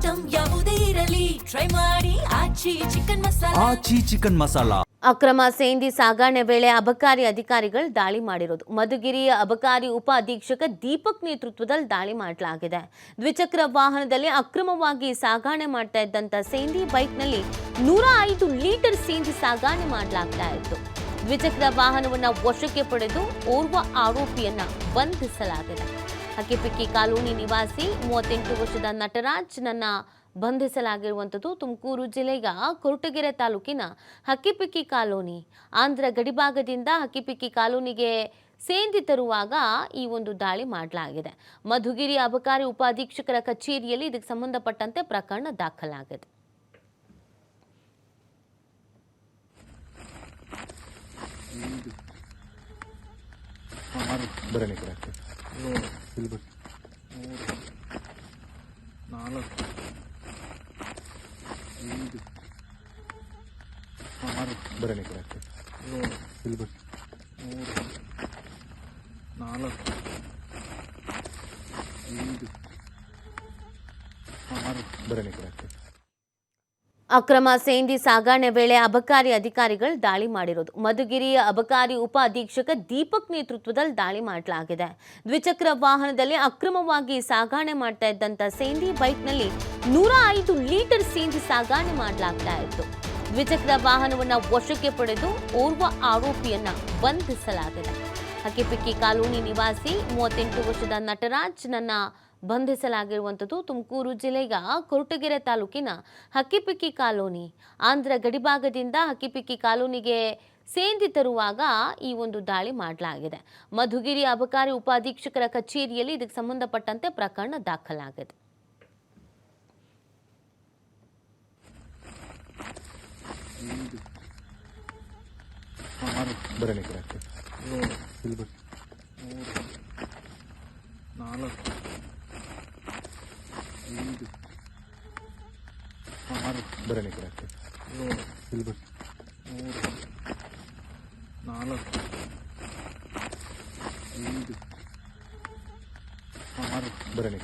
Item ಯಾವುದೇ ಇರಲಿ try ಮಾಡಿ ಆಚಿ ಚಿಕನ್ ಮಸಾಲಾ. ಅಕ್ರಮ ಸೇಂದಿ ಸಾಗಣೆ ವೇಳೆ ಅಬಕಾರಿ ಅಧಿಕಾರಿಗಳು ದಾಳಿ ಮಾಡಿರೋದು. ಮಧುಗಿರಿಯ ಅಬಕಾರಿ ಉಪ ಅಧೀಕ್ಷಕ ದೀಪಕ್ ನೇತೃತ್ವದಲ್ಲಿ ದಾಳಿ ಮಾಡಲಾಗಿದೆ. ದ್ವಿಚಕ್ರ ವಾಹನದಲ್ಲಿ ಅಕ್ರಮವಾಗಿ ಸಾಗಣೆ ಮಾಡ್ತಾ ಇದ್ದಂತ ಸೇಂದಿ ಬೈಕ್ನಲ್ಲಿ 105 ಲೀಟರ್ ಸೇಂದಿ ಸಾಗಣೆ ಮಾಡಲಾಗ್ತಾ ಇತ್ತು. ದ್ವಿಚಕ್ರ ವಾಹನವನ್ನು ವಶಕ್ಕೆ ಪಡೆದು ಓರ್ವ ಆರೋಪಿಯನ್ನ ಬಂಧಿಸಲಾಗಿದೆ. ಹಕ್ಕಿಪಿಕ್ಕಿ ಕಾಲೋನಿ ನಿವಾಸಿ 38 ವರ್ಷದ ನಟರಾಜ್ನನ್ನ ಬಂಧಿಸಲಾಗಿರುವಂಥದ್ದು. ತುಮಕೂರು ಜಿಲ್ಲೆಯ ಕೊರಟಗೆರೆ ತಾಲೂಕಿನ ಹಕ್ಕಿಪಿಕ್ಕಿ ಕಾಲೋನಿ ಆಂಧ್ರ ಗಡಿಭಾಗದಿಂದ ಹಕ್ಕಿಪಿಕ್ಕಿ ಕಾಲೋನಿಗೆ ಸೇಂದಿ ತರುವಾಗ ಈ ಒಂದು ದಾಳಿ ಮಾಡಲಾಗಿದೆ. ಮಧುಗಿರಿ ಅಬಕಾರಿ ಉಪ ಅಧೀಕ್ಷಕರ ಕಚೇರಿಯಲ್ಲಿ ಇದಕ್ಕೆ ಸಂಬಂಧಪಟ್ಟಂತೆ ಪ್ರಕರಣ ದಾಖಲಾಗಿದೆ. ಅಕ್ರಮ ಸೇಂದಿ ಸಾಗಣೆ ವೇಳೆ ಅಬಕಾರಿ ಅಧಿಕಾರಿಗಳು ದಾಳಿ ಮಾಡಿರೋದು. ಮಧುಗಿರಿಯ ಅಬಕಾರಿ ಉಪ ಅಧೀಕ್ಷಕ ದೀಪಕ್ ನೇತೃತ್ವದಲ್ಲಿ ದಾಳಿ ಮಾಡಲಾಗಿದೆ. ದ್ವಿಚಕ್ರ ವಾಹನದಲ್ಲಿ ಅಕ್ರಮವಾಗಿ ಸಾಗಣೆ ಮಾಡ್ತಾ ಇದ್ದಂತ ಸೇಂದಿ ಬೈಕ್ನಲ್ಲಿ 105 ಲೀಟರ್ ಸೇಂದಿ ಸಾಗಣೆ ಮಾಡಲಾಗ್ತಾ ಇತ್ತು. ದ್ವಿಚಕ್ರ ವಾಹನವನ್ನು ವಶಕ್ಕೆ ಪಡೆದು ಓರ್ವ ಆರೋಪಿಯನ್ನ ಬಂಧಿಸಲಾಗಿದೆ. ಹಕ್ಕಿಪಿಕ್ಕಿ ಕಾಲೋನಿ ನಿವಾಸಿ 38 ವರ್ಷದ ನಟರಾಜ್ನನ್ನ ಬಂಧಿಸಲಾಗಿರುವಂಥದ್ದು. ತುಮಕೂರು ಜಿಲ್ಲೆಯ ಕೊರಟಗೆರೆ ತಾಲೂಕಿನ ಹಕ್ಕಿಪಿಕ್ಕಿ ಕಾಲೋನಿ ಆಂಧ್ರ ಗಡಿಭಾಗದಿಂದ ಹಕ್ಕಿಪಿಕ್ಕಿ ಕಾಲೋನಿಗೆ ಸೇಂದಿ ತರುವಾಗ ಈ ಒಂದು ದಾಳಿ ಮಾಡಲಾಗಿದೆ. ಮಧುಗಿರಿ ಅಬಕಾರಿ ಉಪ ಅಧೀಕ್ಷಕರ ಕಚೇರಿಯಲ್ಲಿ ಇದಕ್ಕೆ ಸಂಬಂಧಪಟ್ಟಂತೆ ಪ್ರಕರಣ ದಾಖಲಾಗಿದೆ. ಬರಣಿ